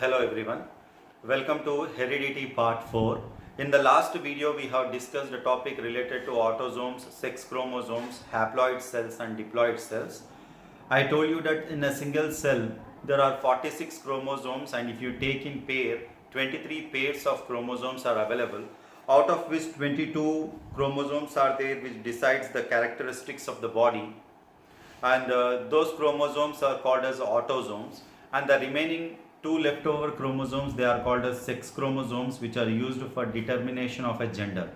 Hello everyone, welcome to Heredity Part 4. In the last video we have discussed the topic related to autosomes, sex chromosomes, haploid cells and diploid cells. I told you that in a single cell there are 46 chromosomes, and if you take in pair, 23 pairs of chromosomes are available, out of which 22 chromosomes are there which decides the characteristics of the body, and those chromosomes are called as autosomes, and the remaining two leftover chromosomes, they are called as sex chromosomes, which are used for determination of a gender.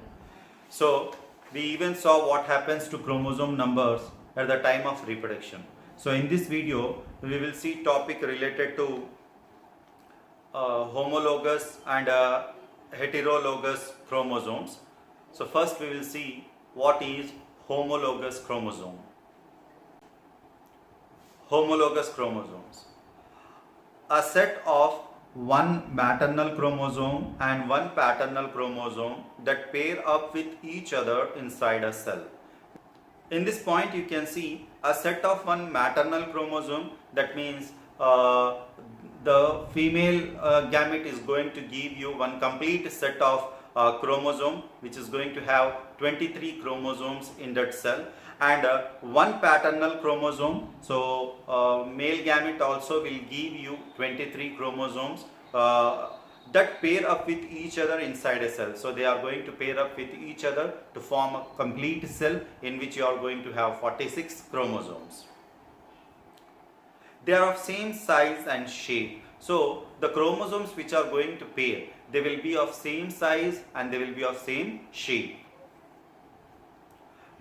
So we even saw what happens to chromosome numbers at the time of reproduction. So in this video we will see topic related to homologous and heterologous chromosomes. So first we will see what is homologous chromosome. Homologous chromosomes: a set of one maternal chromosome and one paternal chromosome that pair up with each other inside a cell. In this point you can see a set of one maternal chromosome, that means the female gamete is going to give you one complete set of chromosome, which is going to have 23 chromosomes in that cell, and one paternal chromosome. So male gamete also will give you 23 chromosomes that pair up with each other inside a cell. So they are going to pair up with each other to form a complete cell in which you are going to have 46 chromosomes. They are of same size and shape. So the chromosomes which are going to pair, they will be of same size and they will be of same shape.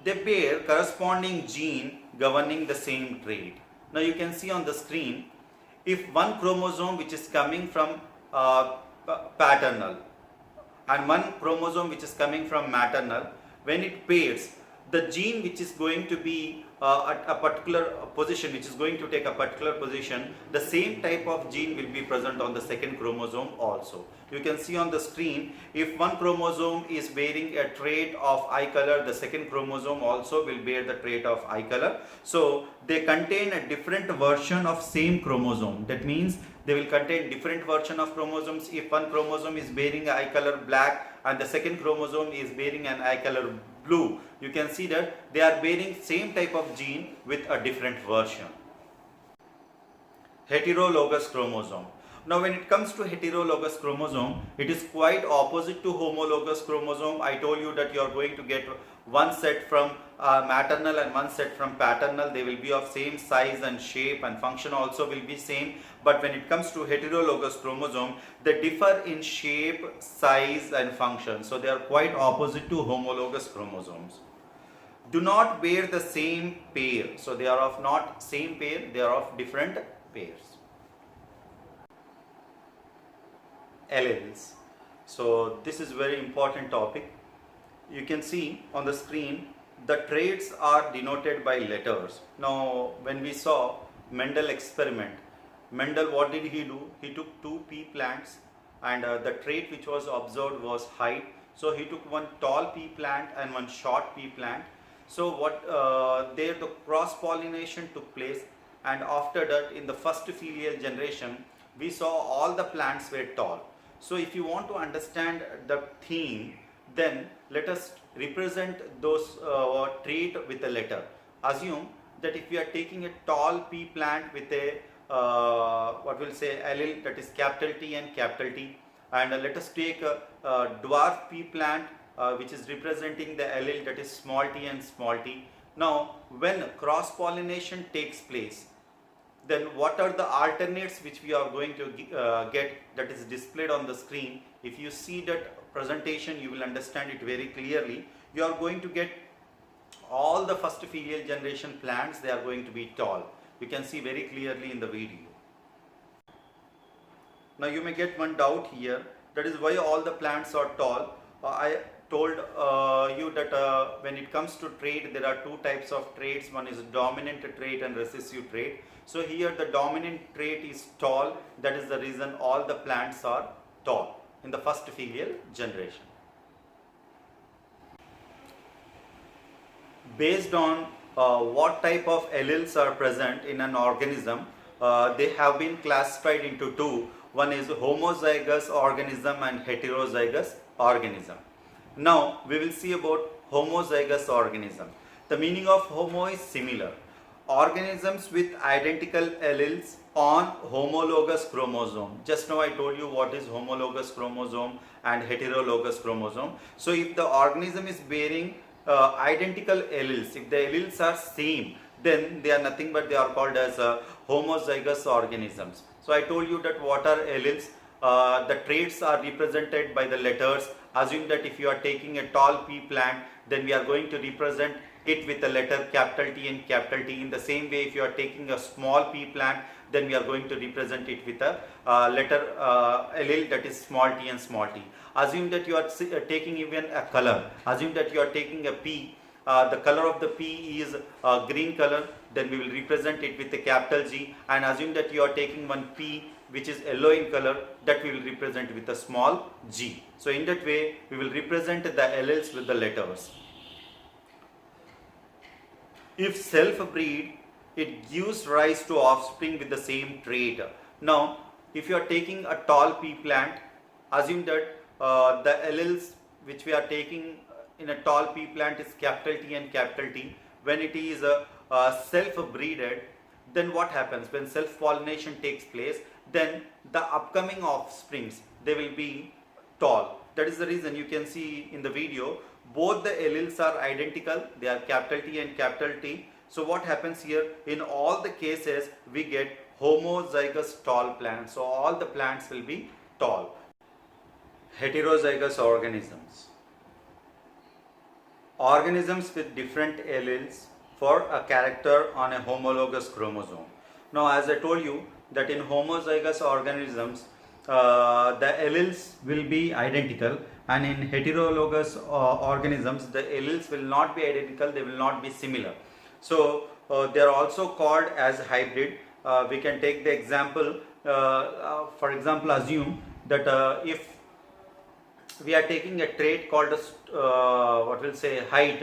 They bear corresponding gene governing the same trait. Now you can see on the screen, if one chromosome which is coming from paternal and one chromosome which is coming from maternal, when it pairs, the gene which is going to be at a particular position, which is going to take a particular position, the same type of gene will be present on the second chromosome also. You can see on the screen, if one chromosome is bearing a trait of eye color, the second chromosome also will bear the trait of eye color. So they contain a different version of same chromosome. That means they will contain different version of chromosomes. If one chromosome is bearing eye color black and the second chromosome is bearing an eye color blue, you can see that they are bearing same type of gene with a different version. Heterologous chromosome. Now when it comes to heterologous chromosome, it is quite opposite to homologous chromosome. I told you that you are going to get one set from maternal and one set from paternal. They will be of same size and shape, and function also will be same. But when it comes to heterologous chromosome, they differ in shape, size and function. So they are quite opposite to homologous chromosomes. Do not bear the same pair. So they are of not same pair, they are of different pairs. Alleles. So this is very important topic. You can see on the screen the traits are denoted by letters. Now when we saw Mendel experiment, Mendel, what did he do? He took two pea plants, and the trait which was observed was height. So he took one tall pea plant and one short pea plant. So what there the cross pollination took place, and after that in the first filial generation we saw all the plants were tall. So if you want to understand the theme, then let us represent those trait with a letter. Assume that if we are taking a tall pea plant with a what we'll say allele, that is capital T and capital T, and let us take a dwarf pea plant which is representing the allele, that is small t and small t. Now when cross pollination takes place, then what are the alternates which we are going to get, that is displayed on the screen. If you see that presentation, you will understand it very clearly. You are going to get all the first filial generation plants, they are going to be tall. You can see very clearly in the video. Now you may get one doubt here, that is why all the plants are tall. I told you that when it comes to trait, there are two types of traits. One is dominant trait and recessive trait. So here the dominant trait is tall. That is the reason all the plants are tall in the first filial generation. Based on what type of alleles are present in an organism, they have been classified into two. One is homozygous organism and heterozygous organism. Now we will see about homozygous organism. The meaning of homo is similar. Organisms with identical alleles on homologous chromosome. Just now I told you what is homologous chromosome and heterologous chromosome. So if the organism is bearing identical alleles, if the alleles are same, then they are nothing but they are called as homozygous organisms. So I told you that what are alleles. The traits are represented by the letters. Assume that if you are taking a tall pea plant, then we are going to represent it with the letter capital T and capital T. In the same way, if you are taking a small pea plant, then we are going to represent it with a letter allele, that is small t and small t. Assume that you are taking even a color. Assume that you are taking a pea. The color of the pea is green color, then we will represent it with a capital G. And assume that you are taking one pea which is yellow in color, that we will represent with a small g. So in that way, we will represent the alleles with the letters. If self-breed, it gives rise to offspring with the same trait. Now, if you are taking a tall pea plant, assume that the alleles which we are taking in a tall pea plant is capital T and capital T. When it is self-breeded, then what happens? When self-pollination takes place, then the upcoming offsprings, they will be tall. That is the reason you can see in the video, both the alleles are identical. They are capital T and capital T. So what happens here? In all the cases, we get homozygous tall plants. So all the plants will be tall. Heterozygous organisms. Organisms with different alleles for a character on a homologous chromosome. Now, as I told you that in homozygous organisms, the alleles will be identical, and in heterologous organisms, the alleles will not be identical, they will not be similar. So they are also called as hybrid. We can take the example, for example, assume that if we are taking a trait called what we'll say height,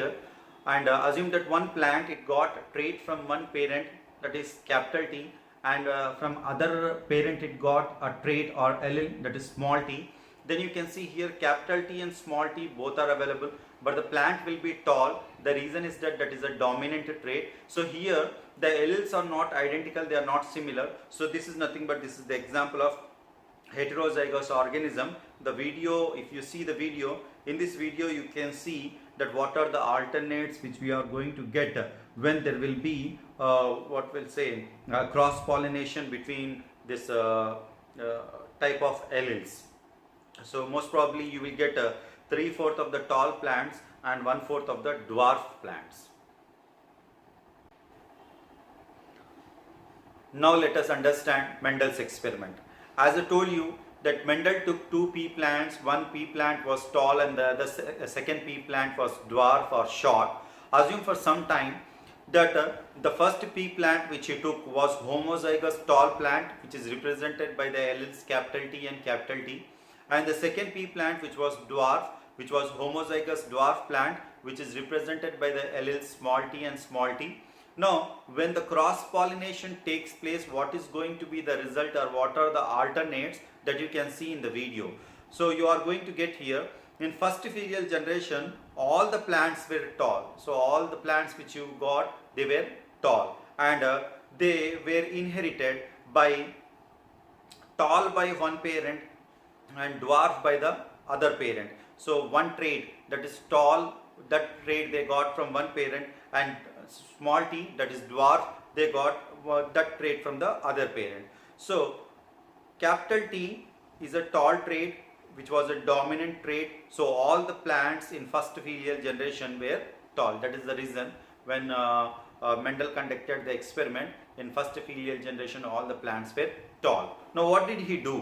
and assume that one plant, it got a trait from one parent, that is capital T, and from other parent it got a trait or allele, that is small t. Then you can see here capital T and small t both are available, but the plant will be tall. The reason is that that is a dominant trait. So here the alleles are not identical, they are not similar. So this is nothing but this is the example of heterozygous organism. The video, if you see the video, in this video you can see that what are the alternates which we are going to get when there will be what we'll say cross pollination between this type of alleles. So most probably you will get 3/4 of the tall plants and 1/4 of the dwarf plants. Now let us understand Mendel's experiment. As I told you that Mendel took two pea plants, one pea plant was tall and the other second pea plant was dwarf or short. Assume for some time that the first pea plant which he took was homozygous tall plant, which is represented by the alleles capital T and capital T, and the second pea plant which was dwarf, which was homozygous dwarf plant, which is represented by the alleles small t and small t. Now, when the cross pollination takes place, what is going to be the result, or what are the alternates that you can see in the video? So you are going to get here, in first filial generation, all the plants were tall. So all the plants which you got, they were tall, and they were inherited by tall by one parent and dwarf by the other parent. So one trait, that is tall, that trait they got from one parent, and small t, that is dwarf, they got that trait from the other parent. So capital T is a tall trait which was a dominant trait. So all the plants in first filial generation were tall. That is the reason when Mendel conducted the experiment, in first filial generation all the plants were tall. Now what did he do?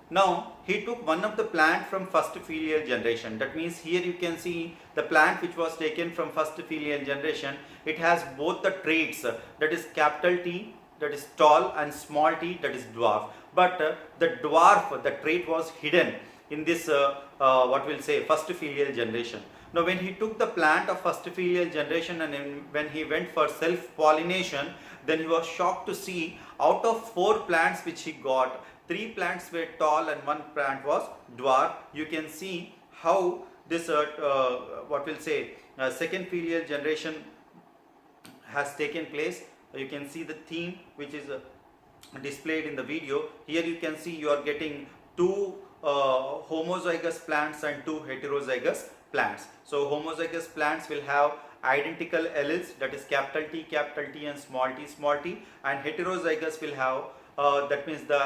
Now he took one of the plant from first filial generation. That means here you can see the plant which was taken from first filial generation. It has both the traits, that is capital T, that is tall, and small t, that is dwarf. But the dwarf, the trait was hidden in this what we'll say first filial generation. Now when he took the plant of first filial generation and when he went for self pollination, then he was shocked to see out of 4 plants which he got, 3 plants were tall and 1 plant was dwarf. You can see how this what we'll say second filial generation has taken place. You can see the theme which is displayed in the video. Here you can see you are getting 2 homozygous plants and 2 heterozygous plants. So homozygous plants will have identical alleles, that is capital T and small t, and heterozygous will have that means the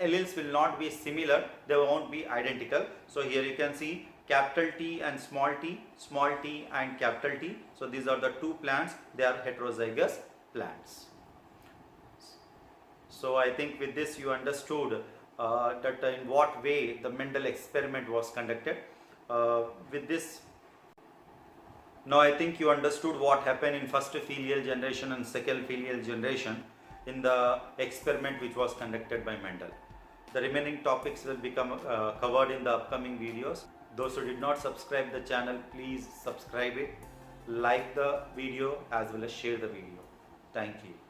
alleles will not be similar, they won't be identical. So here you can see capital T and small t and capital T. So these are the 2 plants, they are heterozygous plants. So I think with this you understood that in what way the Mendel experiment was conducted. With this, now I think you understood what happened in first filial generation and second filial generation in the experiment which was conducted by Mendel. The remaining topics will become covered in the upcoming videos. Those who did not subscribe the channel, please subscribe it, like the video as well as share the video. Thank you.